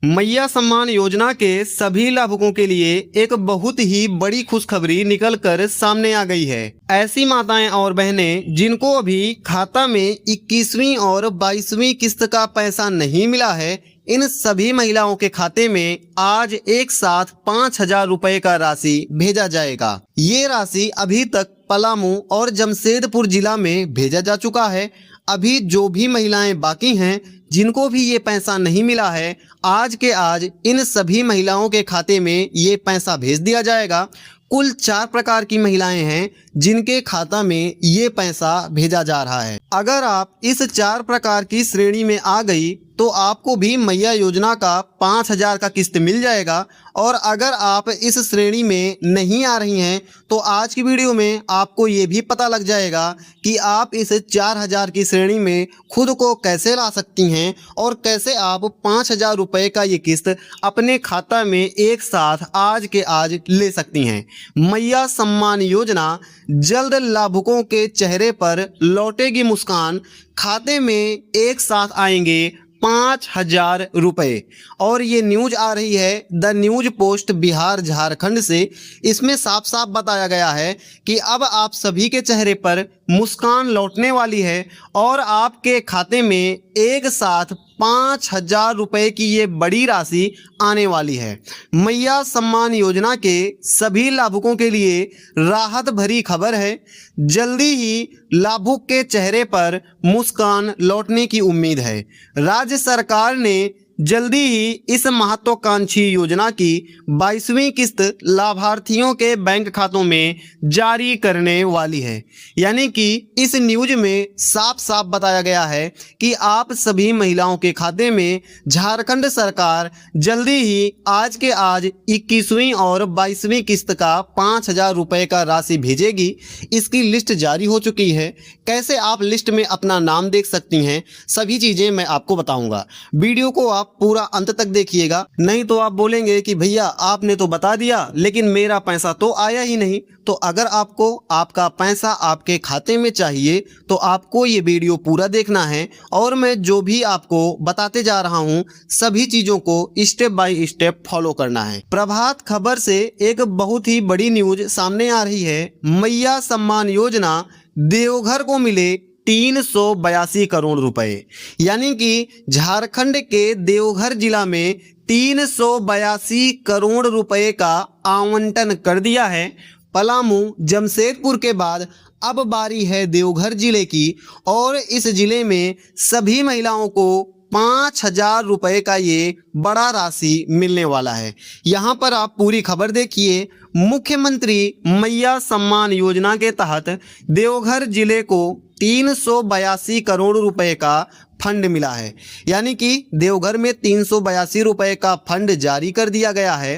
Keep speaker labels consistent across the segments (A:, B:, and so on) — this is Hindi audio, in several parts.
A: मैया सम्मान योजना के सभी लाभुकों के लिए एक बहुत ही बड़ी खुशखबरी निकल कर सामने आ गई है। ऐसी माताएं और बहनें जिनको अभी खाता में 21वीं और 22वीं किस्त का पैसा नहीं मिला है, इन सभी महिलाओं के खाते में आज एक साथ 5,000 रुपए का राशि भेजा जाएगा। ये राशि अभी तक पलामू और जमशेदपुर जिला में भेजा जा चुका है। अभी जो भी महिलाएं बाकी हैं जिनको भी ये पैसा नहीं मिला है, आज के आज इन सभी महिलाओं के खाते में ये पैसा भेज दिया जाएगा। कुल 4 प्रकार की महिलाएं हैं जिनके खाता में ये पैसा भेजा जा रहा है। अगर आप इस 4 प्रकार की श्रेणी में आ गई तो आपको भी मैया योजना का 5,000 का किस्त मिल जाएगा। और अगर आप इस श्रेणी में नहीं आ रही हैं तो आज की वीडियो में आपको ये भी पता लग जाएगा कि आप इस 4,000 की श्रेणी में खुद को कैसे ला सकती हैं और कैसे आप 5,000 रुपये का ये किस्त अपने खाता में एक साथ आज के आज ले सकती हैं। मैया सम्मान योजना जल्द लाभुकों के चेहरे पर लौटेगी मुस्कान, खाते में एक साथ आएंगे 5,000 रुपये। और ये न्यूज आ रही है the news post Bihar Jharkhand से। इसमें साफ साफ बताया गया है कि अब आप सभी के चेहरे पर मुस्कान लौटने वाली है और आपके खाते में एक साथ 5,000 रुपये की ये बड़ी राशि आने वाली है। मैया सम्मान योजना के सभी लाभुकों के लिए राहत भरी खबर है। जल्दी ही लाभुक के चेहरे पर मुस्कान लौटने की उम्मीद है। राज्य सरकार ने जल्दी ही इस महत्वाकांक्षी योजना की 22वीं किस्त लाभार्थियों के बैंक खातों में जारी करने वाली है। यानी कि इस न्यूज में साफ साफ बताया गया है कि आप सभी महिलाओं के खाते में झारखंड सरकार जल्दी ही आज के आज 21वीं और 22वीं किस्त का 5,000 रुपये का राशि भेजेगी। इसकी लिस्ट जारी हो चुकी है। कैसे आप लिस्ट में अपना नाम देख सकती हैं, सभी चीज़ें मैं आपको बताऊंगा। वीडियो को आप पूरा अंत तक देखिएगा, नहीं तो आप बोलेंगे कि भैया आपने तो बता दिया लेकिन मेरा पैसा तो आया ही नहीं। तो अगर आपको आपका पैसा आपके खाते में चाहिए तो आपको ये वीडियो पूरा देखना है और मैं जो भी आपको बताते जा रहा हूँ सभी चीज़ों को स्टेप बाय स्टेप फॉलो करना है। प्रभात खबर से एक बहुत ही बड़ी न्यूज सामने आ रही है। मैया सम्मान योजना देवघर को मिले 382 करोड़ रुपए। यानी कि झारखंड के देवघर जिला में 382 करोड़ रुपए का आवंटन कर दिया है। पलामू जमशेदपुर के बाद अब बारी है देवघर जिले की और इस जिले में सभी महिलाओं को 5,000 रुपये का ये बड़ा राशि मिलने वाला है। यहाँ पर आप पूरी खबर देखिए। मुख्यमंत्री मैया सम्मान योजना के तहत देवघर जिले को 382 करोड़ रुपए का फंड मिला है। यानी कि देवघर में 382 रुपए का फंड जारी कर दिया गया है।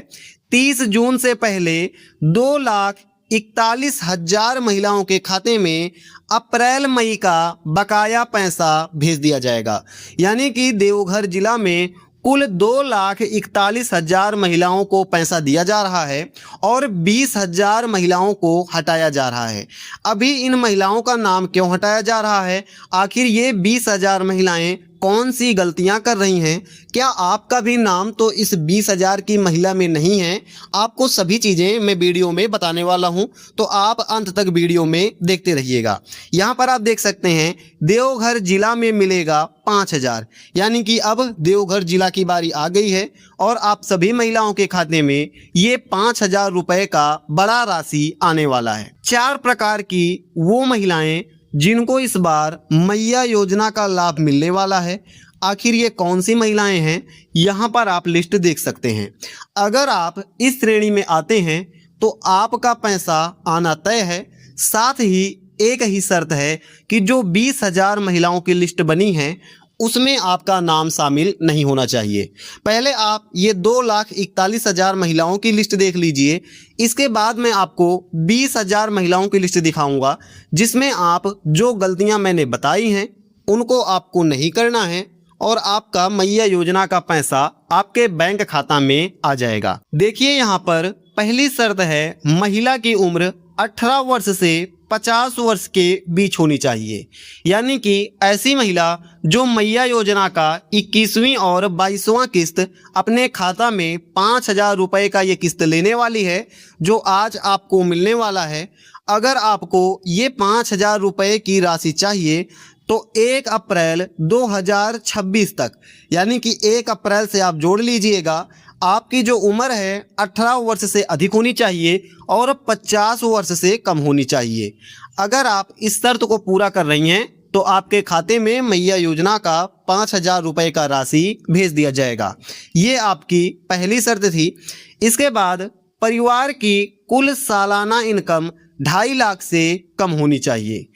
A: 30 जून से पहले 2,41,000 महिलाओं के खाते में अप्रैल मई का बकाया पैसा भेज दिया जाएगा। यानी कि देवघर जिला में कुल 2,41,000 महिलाओं को पैसा दिया जा रहा है और 20,000 महिलाओं को हटाया जा रहा है। अभी इन महिलाओं का नाम क्यों हटाया जा रहा है? आखिर ये 20,000 महिलाएं कौन सी गलतियां कर रही हैं? क्या आपका भी नाम तो इस 20,000 की महिला में नहीं है? आपको सभी चीज़ें मैं वीडियो में बताने वाला हूं, तो आप अंत तक वीडियो में देखते रहिएगा। यहां पर आप देख सकते हैं देवघर जिला में मिलेगा 5,000। यानी कि अब देवघर जिला की बारी आ गई है और आप सभी महिलाओं के खाते में ये 5,000 रुपये का बड़ा राशि आने वाला है। 4 प्रकार की वो महिलाएं जिनको इस बार मैया योजना का लाभ मिलने वाला है। आखिर ये कौन सी महिलाएं हैं, यहाँ पर आप लिस्ट देख सकते हैं। अगर आप इस श्रेणी में आते हैं तो आपका पैसा आना तय है। साथ ही एक ही शर्त है कि जो 20,000 महिलाओं की लिस्ट बनी है उसमें आपका नाम शामिल नहीं होना चाहिए। पहले आप ये 2,41,000 महिलाओं की लिस्ट देख लीजिए। इसके बाद मैं आपको 20,000 महिलाओं की लिस्ट दिखाऊंगा जिसमें आप जो गलतियां मैंने बताई हैं उनको आपको नहीं करना है और आपका मैया योजना का पैसा आपके बैंक खाता में आ जाएगा। देखिए यहाँ पर पहली शर्त है महिला की उम्र 18 वर्ष से 50 वर्ष के बीच होनी चाहिए। यानी कि ऐसी महिला जो मैया योजना का 21वीं और 22वां किस्त अपने खाता में 5,000 रुपये का ये किस्त लेने वाली है, जो आज आपको मिलने वाला है। अगर आपको ये 5,000 रुपये की राशि चाहिए तो 1 अप्रैल 2026 तक, यानी कि 1 अप्रैल से आप जोड़ लीजिएगा, आपकी जो उम्र है 18 वर्ष से अधिक होनी चाहिए और 50 वर्ष से कम होनी चाहिए। अगर आप इस शर्त को पूरा कर रही हैं तो आपके खाते में मैया योजना का 5,000 रुपये का राशि भेज दिया जाएगा। ये आपकी पहली शर्त थी। इसके बाद परिवार की कुल सालाना इनकम 2.5 लाख से कम होनी चाहिए।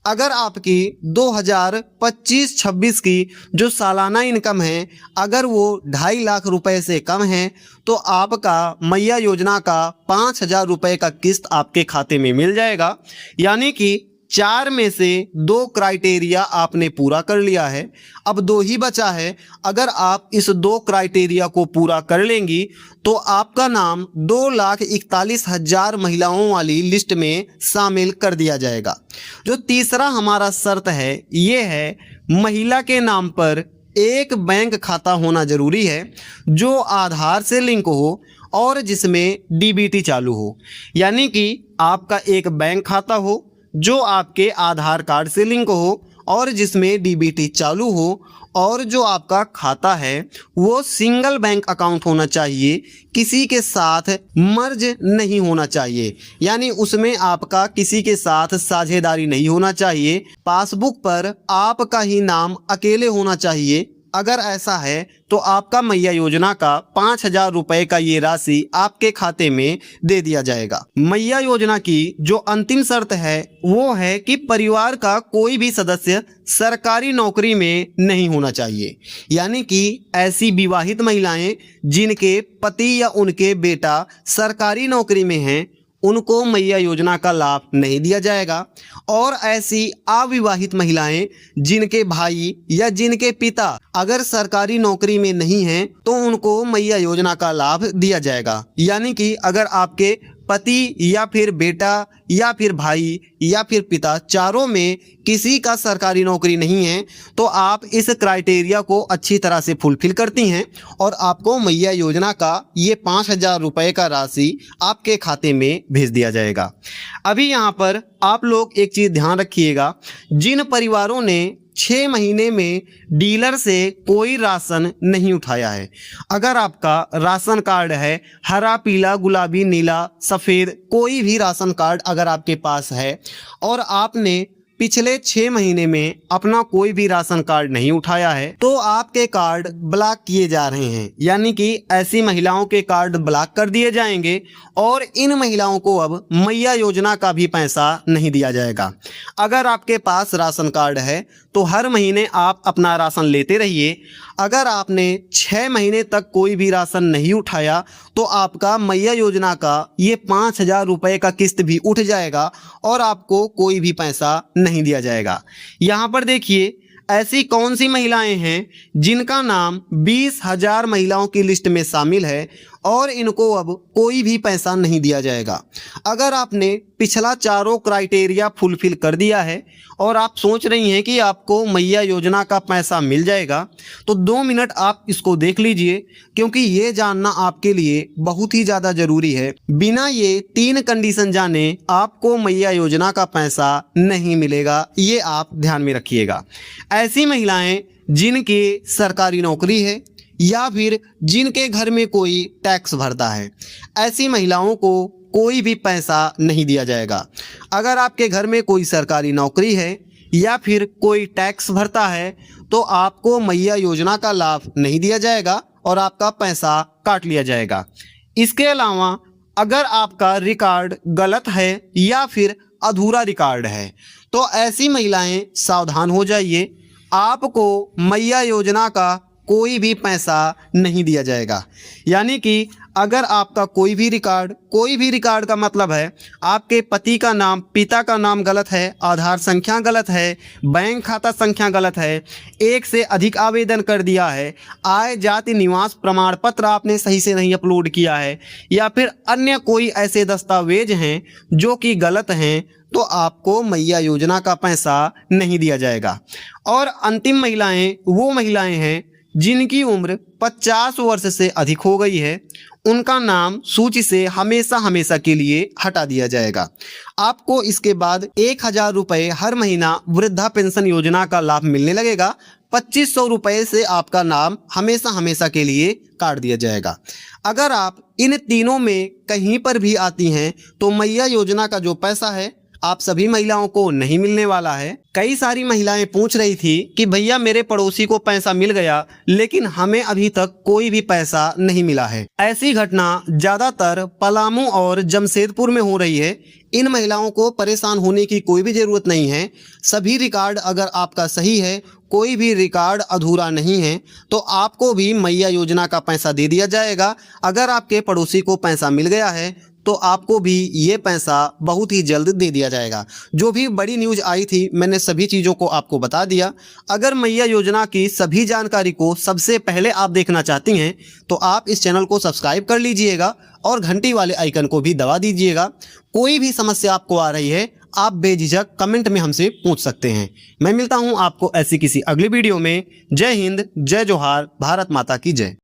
A: अगर आपकी 2025-26 की जो सालाना इनकम है, अगर वो 2.5 लाख रुपए से कम है तो आपका मैया योजना का 5,000 रुपये का किस्त आपके खाते में मिल जाएगा। यानी कि 4 में से 2 क्राइटेरिया आपने पूरा कर लिया है, अब 2 ही बचा है। अगर आप इस 2 क्राइटेरिया को पूरा कर लेंगी तो आपका नाम 2,41,000 महिलाओं वाली लिस्ट में शामिल कर दिया जाएगा। जो तीसरा हमारा शर्त है ये है, महिला के नाम पर एक बैंक खाता होना जरूरी है जो आधार से लिंक हो और जिसमें डीबीटी चालू हो। यानी कि आपका एक बैंक खाता हो जो आपके आधार कार्ड से लिंक हो और जिसमें डीबीटी चालू हो, और जो आपका खाता है वो सिंगल बैंक अकाउंट होना चाहिए, किसी के साथ मर्ज नहीं होना चाहिए। यानी उसमें आपका किसी के साथ साझेदारी नहीं होना चाहिए। पासबुक पर आपका ही नाम अकेले होना चाहिए। अगर ऐसा है तो आपका मैया योजना का 5,000 रुपये का ये राशि आपके खाते में दे दिया जाएगा। मैया योजना की जो अंतिम शर्त है वो है कि परिवार का कोई भी सदस्य सरकारी नौकरी में नहीं होना चाहिए। यानी कि ऐसी विवाहित महिलाएं जिनके पति या उनके बेटा सरकारी नौकरी में हैं, उनको मैया योजना का लाभ नहीं दिया जाएगा। और ऐसी अविवाहित महिलाएं जिनके भाई या जिनके पिता अगर सरकारी नौकरी में नहीं हैं तो उनको मैया योजना का लाभ दिया जाएगा। यानी कि अगर आपके पति या फिर बेटा या फिर भाई या फिर पिता चारों में किसी का सरकारी नौकरी नहीं है तो आप इस क्राइटेरिया को अच्छी तरह से फुलफिल करती हैं और आपको मैया योजना का ये 5,000 रुपये का राशि आपके खाते में भेज दिया जाएगा। अभी यहाँ पर आप लोग एक चीज़ ध्यान रखिएगा, जिन परिवारों ने 6 महीने में डीलर से कोई राशन नहीं उठाया है, अगर आपका राशन कार्ड है हरा, पीला, गुलाबी, नीला, सफ़ेद, कोई भी राशन कार्ड अगर आपके पास है और आपने पिछले 6 महीने में अपना कोई भी राशन कार्ड नहीं उठाया है तो आपके कार्ड ब्लॉक किए जा रहे हैं। यानी कि ऐसी महिलाओं के कार्ड ब्लॉक कर दिए जाएंगे और इन महिलाओं को अब मैया योजना का भी पैसा नहीं दिया जाएगा। अगर आपके पास राशन कार्ड है तो हर महीने आप अपना राशन लेते रहिए। अगर आपने 6 महीने तक कोई भी राशन नहीं उठाया तो आपका मैया योजना का ये 5,000 रुपये का किस्त भी उठ जाएगा और आपको कोई भी पैसा नहीं दिया जाएगा। यहाँ पर देखिए ऐसी कौन सी महिलाएं हैं जिनका नाम 20,000 महिलाओं की लिस्ट में शामिल है और इनको अब कोई भी पैसा नहीं दिया जाएगा। अगर आपने पिछला चारों क्राइटेरिया फुलफिल कर दिया है और आप सोच रही हैं कि आपको मैया योजना का पैसा मिल जाएगा तो 2 मिनट आप इसको देख लीजिए, क्योंकि ये जानना आपके लिए बहुत ही ज़्यादा ज़रूरी है। बिना ये 3 कंडीशन जाने आपको मैया योजना का पैसा नहीं मिलेगा, ये आप ध्यान में रखिएगा। ऐसी महिलाएं जिनकी सरकारी नौकरी है या फिर जिनके घर में कोई टैक्स भरता है, ऐसी महिलाओं को कोई भी पैसा नहीं दिया जाएगा। अगर आपके घर में कोई सरकारी नौकरी है या फिर कोई टैक्स भरता है तो आपको मैया योजना का लाभ नहीं दिया जाएगा और आपका पैसा काट लिया जाएगा। इसके अलावा अगर आपका रिकॉर्ड गलत है या फिर अधूरा रिकॉर्ड है तो ऐसी महिलाएं सावधान हो जाइए। आपको मैया योजना का कोई भी पैसा नहीं दिया जाएगा। यानी कि अगर आपका कोई भी रिकॉर्ड का मतलब है आपके पति का नाम, पिता का नाम गलत है, आधार संख्या गलत है, बैंक खाता संख्या गलत है, एक से अधिक आवेदन कर दिया है, आय जाति निवास प्रमाण पत्र आपने सही से नहीं अपलोड किया है, या फिर अन्य कोई ऐसे दस्तावेज हैं जो कि गलत हैं, तो आपको मैया योजना का पैसा नहीं दिया जाएगा। और अंतिम महिलाएं वो महिलाएं हैं जिनकी उम्र 50 वर्ष से अधिक हो गई है, उनका नाम सूची से हमेशा के लिए हटा दिया जाएगा। आपको इसके बाद 1000 रुपये हर महीना वृद्धा पेंशन योजना का लाभ मिलने लगेगा। 2500 रुपये से आपका नाम हमेशा के लिए काट दिया जाएगा। अगर आप इन तीनों में कहीं पर भी आती हैं तो मैया योजना का जो पैसा है आप सभी महिलाओं को नहीं मिलने वाला है। कई सारी महिलाएं पूछ रही थी कि भैया मेरे पड़ोसी को पैसा मिल गया लेकिन हमें अभी तक कोई भी पैसा नहीं मिला है। ऐसी घटना ज़्यादातर पलामू और जमशेदपुर में हो रही है। इन महिलाओं को परेशान होने की कोई भी ज़रूरत नहीं है। सभी रिकॉर्ड अगर आपका सही है, कोई भी रिकॉर्ड अधूरा नहीं है, तो आपको भी मैया योजना का पैसा दे दिया जाएगा। अगर आपके पड़ोसी को पैसा मिल गया है तो आपको भी ये पैसा बहुत ही जल्द दे दिया जाएगा। जो भी बड़ी न्यूज़ आई थी मैंने सभी चीज़ों को आपको बता दिया। अगर मैया योजना की सभी जानकारी को सबसे पहले आप देखना चाहती हैं तो आप इस चैनल को सब्सक्राइब कर लीजिएगा और घंटी वाले आइकन को भी दबा दीजिएगा। कोई भी समस्या आपको आ रही है आप बेझिझक कमेंट में हमसे पूछ सकते हैं। मैं मिलता हूं आपको ऐसी किसी अगली वीडियो में। जय हिंद, जय जोहार, भारत माता की जय।